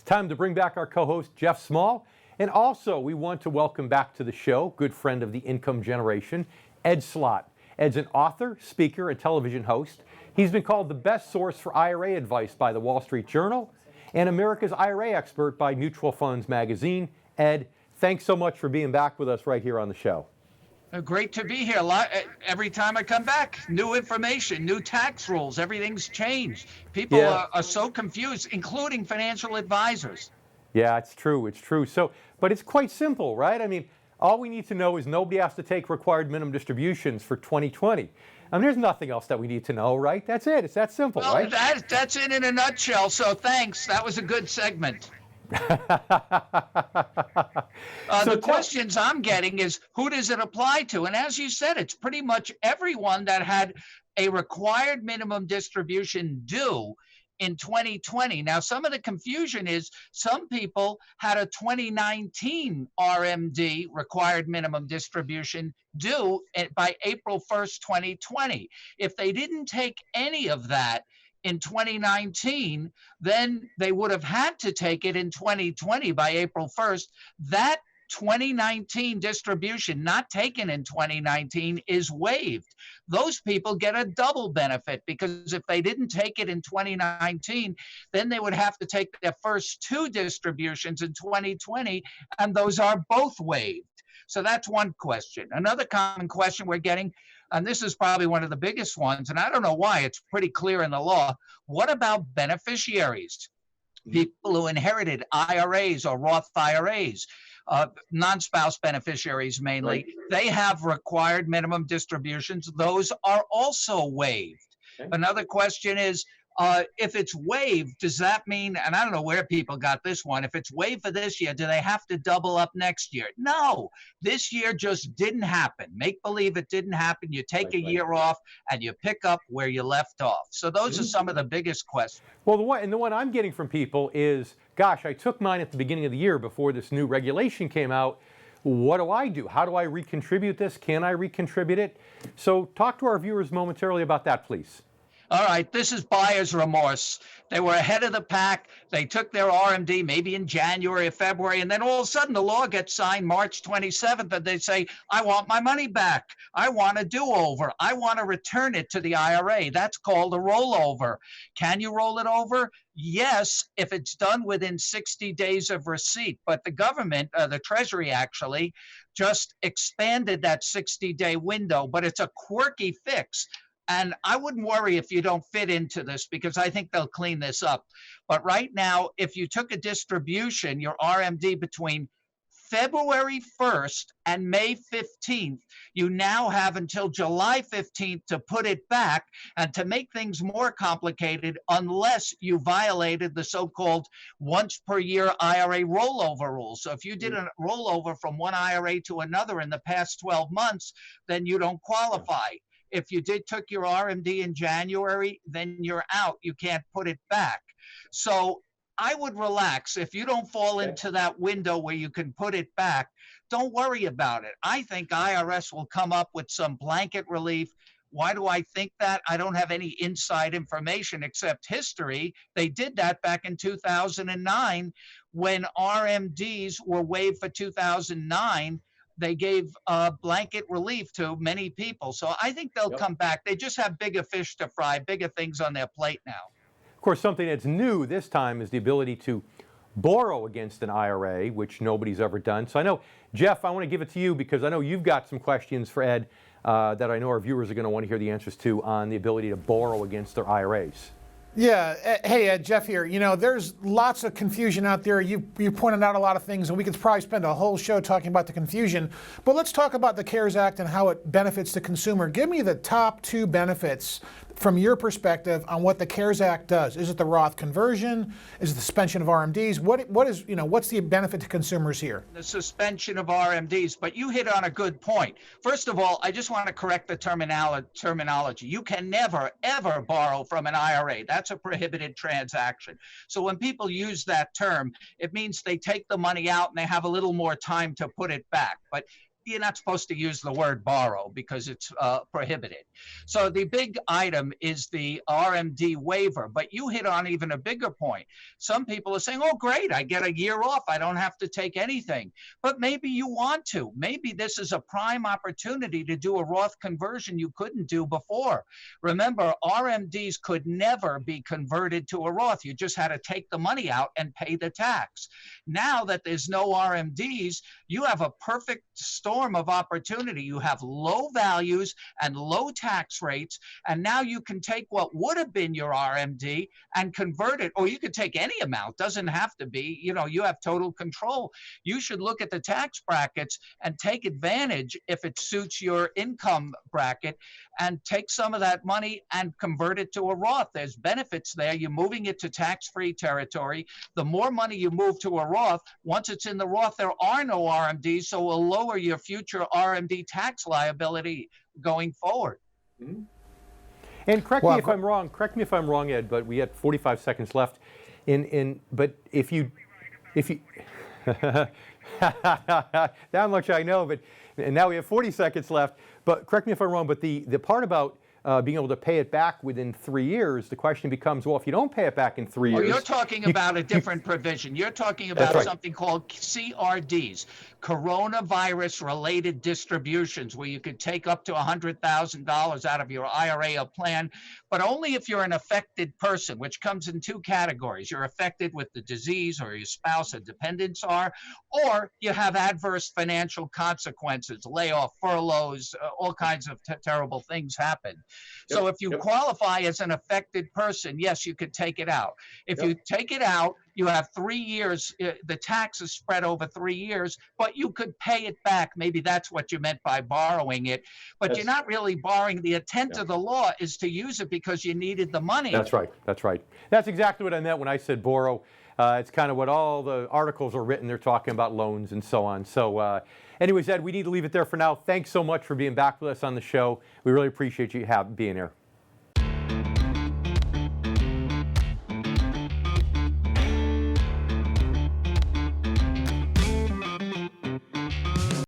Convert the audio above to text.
time to bring back our co-host, Jeff Small. And also, we want to welcome back to the show, good friend of the income generation, Ed Slott. Ed's an author, speaker, and television host. He's been called the best source for IRA advice by the Wall Street Journal and America's IRA expert by Mutual Funds magazine. Ed, thanks so much for being back with us right here on the show. Great to be here. Every time I come back, new information, new tax rules, everything's changed. People are so confused, including financial advisors. Yeah, it's true. It's true. So, but it's quite simple, right? I mean, all we need to know is nobody has to take required minimum distributions for 2020. I mean, there's nothing else that we need to know, right? That's it. It's that simple, right? That's it in a nutshell. So thanks. That was a good segment. The questions I'm getting is, who does it apply to? And as you said, it's pretty much everyone that had a required minimum distribution due in 2020. Now, some of the confusion is some people had a 2019 RMD, required minimum distribution, due by April 1st, 2020. If they didn't take any of that in 2019, then they would have had to take it in 2020 by April 1st. That 2019 distribution not taken in 2019 is waived. Those people get a double benefit, because if they didn't take it in 2019, then they would have to take their first two distributions in 2020, and those are both waived. So that's one question. Another common question we're getting, and this is probably one of the biggest ones, and I don't know why, it's pretty clear in the law. What about beneficiaries? People who inherited IRAs or Roth IRAs, non-spouse beneficiaries mainly, they have required minimum distributions. Those are also waived. Okay. Another question is, if it's waived, does that mean, and I don't know where people got this one, if it's waived for this year, do they have to double up next year? No, this year just didn't happen. Make believe it didn't happen. You take a year off and you pick up where you left off. So those are some of the biggest questions. Well, the one I'm getting from people is, gosh, I took mine at the beginning of the year before this new regulation came out. What do I do? How do I recontribute this? Can I recontribute it? So talk to our viewers momentarily about that, please. All right, this is buyer's remorse. They were ahead of the pack. They took their RMD maybe in January or February, and then all of a sudden the law gets signed March 27th, and they say, I want my money back. I want a do-over. I want to return it to the IRA. That's called a rollover. Can you roll it over? Yes, if it's done within 60 days of receipt. But the government, the Treasury actually, just expanded that 60-day window, but it's a quirky fix. And I wouldn't worry if you don't fit into this, because I think they'll clean this up. But right now, if you took a distribution, your RMD, between February 1st and May 15th, you now have until July 15th to put it back. And to make things more complicated, unless you violated the so-called once per year IRA rollover rule. So if you did a rollover from one IRA to another in the past 12 months, then you don't qualify. If you took your RMD in January, then you're out. You can't put it back. So I would relax. If you don't fall into that window where you can put it back, don't worry about it. I think IRS will come up with some blanket relief. Why do I think that? I don't have any inside information except history. They did that back in 2009 when RMDs were waived for 2009. They gave blanket relief to many people. So I think they'll come back. They just have bigger fish to fry, bigger things on their plate now. Of course, something that's new this time is the ability to borrow against an IRA, which nobody's ever done. So I know, Jeff, I want to give it to you because I know you've got some questions for Ed that I know our viewers are going to want to hear the answers to on the ability to borrow against their IRAs. Yeah. Hey, Ed, Jeff here. You know, there's lots of confusion out there. You pointed out a lot of things, and we could probably spend a whole show talking about the confusion. But let's talk about the CARES Act and how it benefits the consumer. Give me the top two benefits from your perspective on what the CARES Act does. Is it the Roth conversion? Is it the suspension of RMDs? What's the benefit to consumers here? The suspension of RMDs, but you hit on a good point. First of all, I just want to correct the terminology. You can never, ever borrow from an IRA. That's a prohibited transaction. So when people use that term, it means they take the money out and they have a little more time to put it back. But you're not supposed to use the word borrow because it's prohibited. So the big item is the RMD waiver, but you hit on even a bigger point. Some people are saying, oh, great, I get a year off. I don't have to take anything. But maybe you want to. Maybe this is a prime opportunity to do a Roth conversion you couldn't do before. Remember, RMDs could never be converted to a Roth. You just had to take the money out and pay the tax. Now that there's no RMDs, you have a perfect storm of opportunity. You have low values and low tax rates, and now you can take what would have been your RMD and convert it, or you could take any amount. Doesn't have to be, you have total control. You should look at the tax brackets and take advantage if it suits your income bracket, and take some of that money and convert it to a Roth. There's benefits there. You're moving it to tax-free territory. The more money you move to a Roth, once it's in the Roth, there are no RMDs, so it will lower your future RMD tax liability going forward. Mm-hmm. And correct me if I'm wrong. Correct me if I'm wrong, Ed. But we had 45 seconds left. But if you that much I know. But and now we have 40 seconds left. But correct me if I'm wrong. But the part about being able to pay it back within 3 years, the question becomes, well, if you don't pay it back in 3 years... Oh, you're talking about a different provision. You're talking about something called CRDs, coronavirus-related distributions, where you could take up to $100,000 out of your IRA or plan, but only if you're an affected person, which comes in two categories. You're affected with the disease, or your spouse or dependents are, or you have adverse financial consequences, layoff, furloughs, all kinds of terrible things happen. So if you qualify as an affected person, yes, you could take it out. If you take it out, you have 3 years, the tax is spread over 3 years, but you could pay it back. Maybe that's what you meant by borrowing it, but you're not really borrowing. The intent of the law is to use it because you needed the money. That's right. That's right. That's exactly what I meant when I said borrow. It's kind of what all the articles are written. They're talking about loans and so on. So anyways, Ed, we need to leave it there for now. Thanks so much for being back with us on the show. We really appreciate you being here.